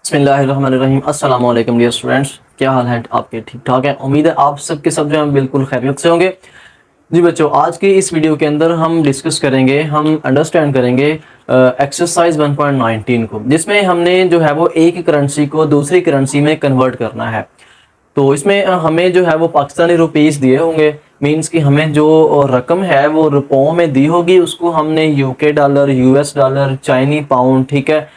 बिस्मिल्लाहिर्रहमानिर्रहीम। अस्सलाम वालेकुम डियर स्टूडेंट्स, क्या हाल है आपके? ठीक ठाक है। उम्मीद है आप सबके सब जो हैं बिल्कुल खैरियत से होंगे। जी बच्चों, आज की इस वीडियो के अंदर हम डिस्कस करेंगे, हम अंडरस्टैंड करेंगे एक्सरसाइज 1.19 को, जिसमें हमने जो है वो एक करेंसी को दूसरी करेंसी में कन्वर्ट करना है। तो इसमें हमें जो है वो पाकिस्तानी रुपीस दिए होंगे। मींस कि हमें जो रकम है वो रुपयों में दी होगी, उसको हमने UK dollar, US dollar, Chinese pound, ठीक है,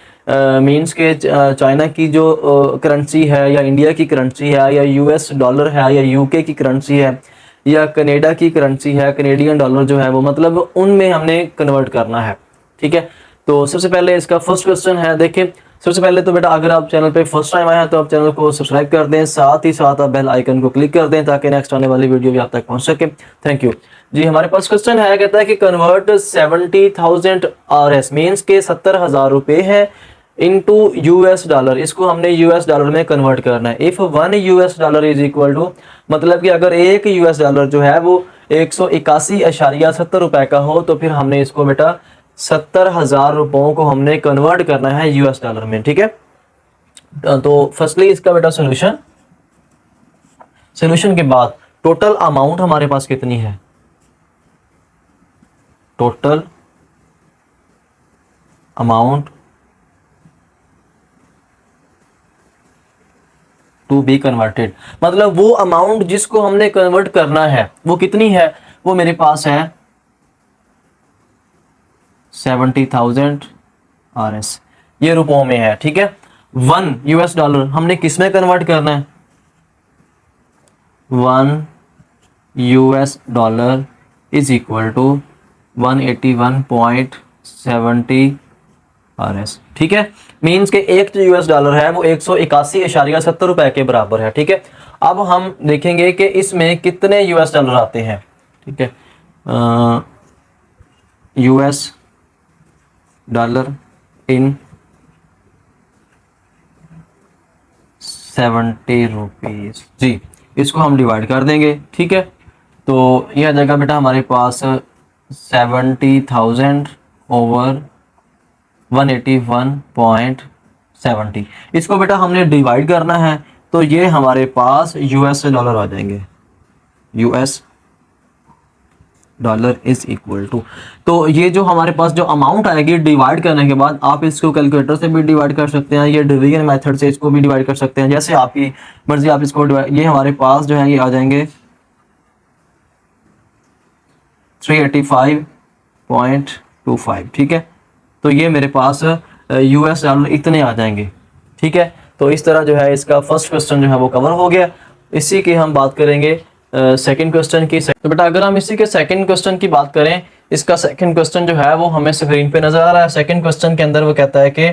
मींस के चाइना की जो करेंसी है या इंडिया की करेंसी है या यूएस डॉलर है या यूके की करेंसी है या कनाडा की करेंसी है, कनेडियन डॉलर जो है वो, मतलब उनमें हमने कन्वर्ट करना है। ठीक है, तो सबसे पहले इसका फर्स्ट क्वेश्चन है। देखिए, सबसे पहले तो बेटा अगर आप चैनल पे फर्स्ट टाइम आए हैं तो आप चैनल को सब्सक्राइब कर दें, साथ ही साथ आप बेल आइकन को क्लिक कर दें ताकि नेक्स्ट आने वाली वीडियो भी आप तक पहुंच सके। थैंक यू जी। हमारे पास क्वेश्चन है, कहता है कि कन्वर्ट 70,000 RS मीन्स के 70,000 रुपए है इनटू यूएस डॉलर। इसको हमने यूएस डॉलर में कन्वर्ट करना है। If 1 US dollar is equal to, मतलब कि अगर एक यूएस डॉलर जो है वो 181.70 रुपए का हो तो फिर हमने इसको बेटा 70,000 रुपयों को हमने कन्वर्ट करना है यूएस डॉलर में। ठीक है, तो फर्स्टली इसका बेटा सोल्यूशन के बाद टोटल अमाउंट हमारे पास कितनी है? Total amount to be converted, मतलब वो अमाउंट जिसको हमने कन्वर्ट करना है वो कितनी है? वो मेरे पास है 70,000 RS, ये रुपयों में है। ठीक है, 1 यूएस डॉलर हमने किस में कन्वर्ट करना है? 1 US dollar is equal to 181.70 RS। ठीक है, मीन्स के एक जो यूएस डॉलर है वो 181.70 रुपए के बराबर है। ठीक है, अब हम देखेंगे कि इसमें कितने यूएस डॉलर आते हैं। ठीक है, यूएस डॉलर इन 70 रुपीज जी, इसको हम डिवाइड कर देंगे। ठीक है, तो यह आ जाएगा बेटा हमारे पास 70,000 ओवर 181.70। इसको बेटा हमने डिवाइड करना है तो ये हमारे पास यूएस डॉलर आ जाएंगे। US dollar is equal to, तो ये जो हमारे पास जो अमाउंट आएगी डिवाइड करने के बाद, आप इसको कैलकुलेटर से भी डिवाइड कर सकते हैं, ये डिवीजन मेथड से इसको भी डिवाइड कर सकते हैं, जैसे आपकी मर्जी आप इसको डिवाइड। ये हमारे पास जो है ये आ जाएंगे 385.25। ठीक है, तो ये मेरे पास यूएस डॉलर इतने आ जाएंगे। ठीक है, तो इस तरह जो है इसका फर्स्ट क्वेश्चन जो है वो कवर हो गया। इसी की हम बात करेंगे सेकंड क्वेश्चन की। तो बेटा अगर हम इसी के सेकंड क्वेश्चन की बात करें, इसका सेकंड क्वेश्चन जो है वो हमें स्क्रीन पे नजर आ रहा है। सेकंड क्वेश्चन के अंदर वो कहता है कि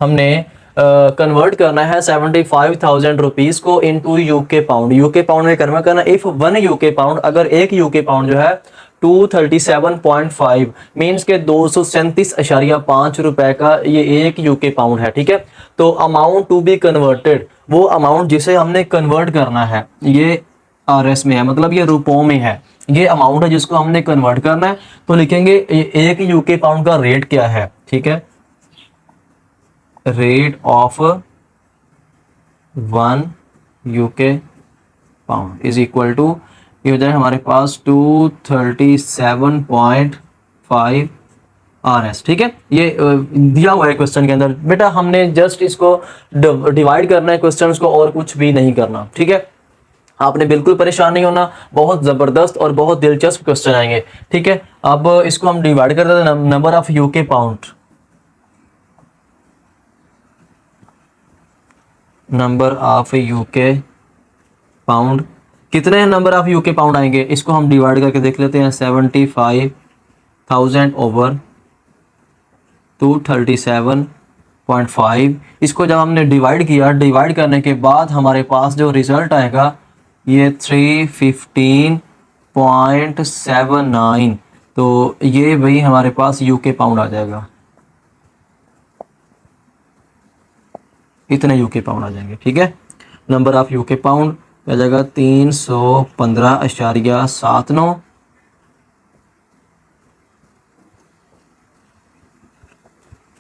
हमने कन्वर्ट करना है 75,000 रुपीज को into UK pound. UK pound में कन्वर्ट करना, इफ 1 यूके पाउंड, अगर एक यूके पाउंड जो है 237.5 मीन्स के 237.5 रुपए का ये एक यूके पाउंड है। ठीक है, तो अमाउंट टू बी कन्वर्टेड, वो अमाउंट जिसे हमने कन्वर्ट करना है ये आरएस में है, मतलब ये रुपयों में है। ये अमाउंट है जिसको हमने कन्वर्ट करना है, तो लिखेंगे एक यूके पाउंड का रेट क्या है। ठीक है, rate of 1 UK pound is equal to, ये हो जाए हमारे पास 237.5 RS। ठीक है, ये दिया हुआ है क्वेश्चन के अंदर। बेटा हमने जस्ट इसको डिवाइड करना है क्वेश्चंस को, और कुछ भी नहीं करना। ठीक है, आपने बिल्कुल परेशान नहीं होना, बहुत जबरदस्त और बहुत दिलचस्प क्वेश्चन आएंगे। ठीक है, अब इसको हम डिवाइड कर देते हैं number of UK pound, number of UK pound, कितने नंबर ऑफ यूके पाउंड आएंगे इसको हम डिवाइड करके देख लेते हैं। 75,000 ओवर 237.5, इसको जब हमने डिवाइड किया, डिवाइड करने के बाद हमारे पास जो रिजल्ट आएगा ये 315.79, तो ये भाई हमारे पास यूके पाउंड आ जाएगा, इतने यूके पाउंड आ जाएंगे। ठीक है, नंबर ऑफ यूके पाउंड आ जाएगा 315.79।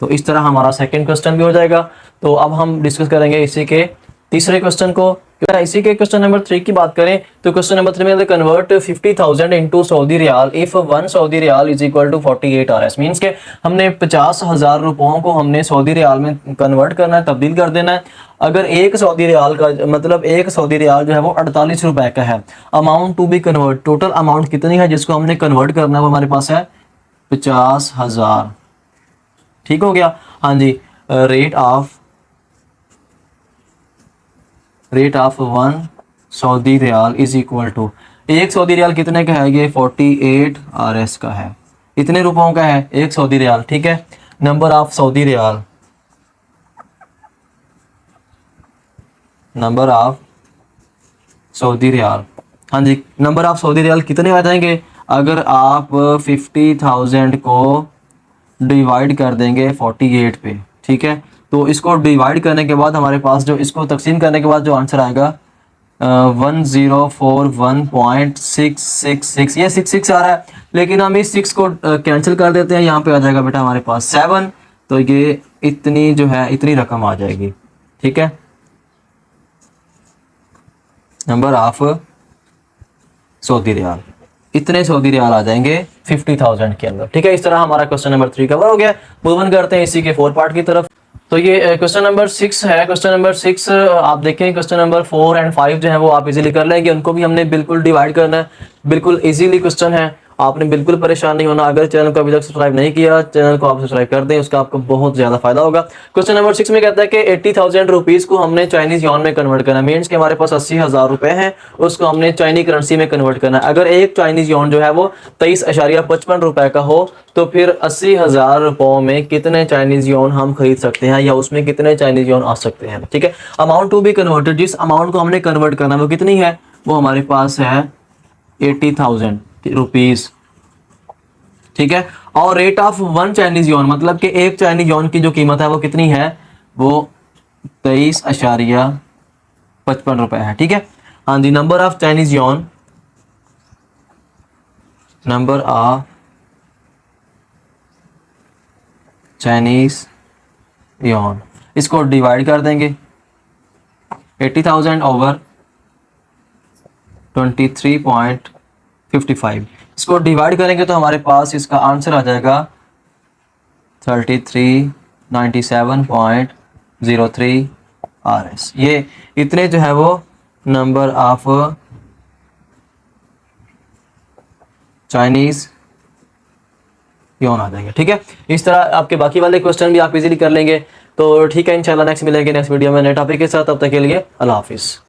तो इस तरह हमारा सेकंड क्वेश्चन भी हो जाएगा। तो अब हम डिस्कस करेंगे इसी के तीसरे क्वेश्चन को। इसी के क्वेश्चन नंबर 3 की बात करें तो क्वेश्चन नंबर 3 में convert 50,000 into Saudi riyal if 1 Saudi riyal is equal to 48 RS. Means के हमने 50,000 रुपयों को हमने सऊदी रियाल में कन्वर्ट करना है, तब्दील कर देना है। अगर एक सऊदी रियाल का मतलब एक सऊदी रियाल जो है वो 48 रुपए का है। Amount to be convert, total amount कितनी है जिसको हमने कन्वर्ट करना है वो हमारे पास है 50,000। ठीक हो गया। हाँ जी, rate of 1 Saudi riyal is equal to, एक सऊदी रियाल कितने का है, ये 48 आरएस का है। इतने रुपयों का है एक सऊदी रियाल। ठीक है, number of Saudi riyal, number of Saudi riyal. हाँ जी, नंबर ऑफ सऊदी रियाल कितने आ जाएंगे अगर आप 50,000 को डिवाइड कर देंगे 48 पे। ठीक है, तो इसको डिवाइड करने के बाद हमारे पास जो इसको तकसीम करने के बाद जो आंसर आएगा 1041.666, ये 66 आ रहा है, लेकिन हम इस 6 को कैंसिल कर देते हैं। यहाँ पे आ जाएगा बेटा हमारे पास 7, तो ये इतनी जो है इतनी रकम आ जाएगी। ठीक है, नंबर ऑफ सऊदी रियाल, इतने सऊदी रियाल आ जाएंगे 50,000 के अंदर। ठीक है, इस तरह हमारा क्वेश्चन नंबर 3 कवर हो गया। मूव ऑन करते हैं इसी के 4 पार्ट की तरफ। तो ये क्वेश्चन नंबर 6 है। क्वेश्चन नंबर 6 आप देखें, क्वेश्चन नंबर 4 एंड 5 जो है वो आप इजीली कर लेंगे, उनको भी हमने बिल्कुल डिवाइड करना है। बिल्कुल इजीली क्वेश्चन है, आपने बिल्कुल परेशान नहीं होना। अगर चैनल को अभी तक सब्सक्राइब नहीं किया, चैनल को आप सब्सक्राइब कर दें, उसका आपको बहुत ज्यादा फायदा होगा। क्वेश्चन नंबर 6 में कहता है कि 80,000 रुपीज को हमने चाइनीज यॉन में कन्वर्ट करना है। मीन्स के हमारे पास 80,000 रुपए हैं, उसको हमने चाइनीज करेंसी में कन्वर्ट करना है। अगर एक चाइनीज यॉन जो है वो 23.55 रुपए का हो तो फिर 80,000 रुपयों में कितने चाइनीज यॉन हम खरीद सकते हैं या उसमें कितने चाइनीज यॉन आ सकते हैं। ठीक है, अमाउंट टू बी कन्वर्टेड, जिस अमाउंट को हमने कन्वर्ट करना है वो कितनी है, वो हमारे पास है 80,000 रुपीज। ठीक है, और रेट ऑफ 1 चाइनीज यॉन, मतलब कि एक चाइनीज यॉन की जो कीमत है वो कितनी है, वो 23.55 रुपए है। ठीक है, हाँ जी, number of Chinese yuan, number of Chinese yuan, इसको डिवाइड कर देंगे 80,000 ओवर 23.55, इसको डिवाइड करेंगे तो हमारे पास इसका आंसर आ जाएगा 3397.03 आरएस। ये इतने जो है वो नंबर ऑफ चाइनीज यॉन आ जाएंगे। ठीक है, इस तरह आपके बाकी वाले क्वेश्चन भी आप इजीली कर लेंगे। तो ठीक है, इंशाल्लाह नेक्स्ट मिलेंगे नेक्स्ट वीडियो में नए टॉपिक के साथ। तब तक के लिए अल्लाह हाफिज़।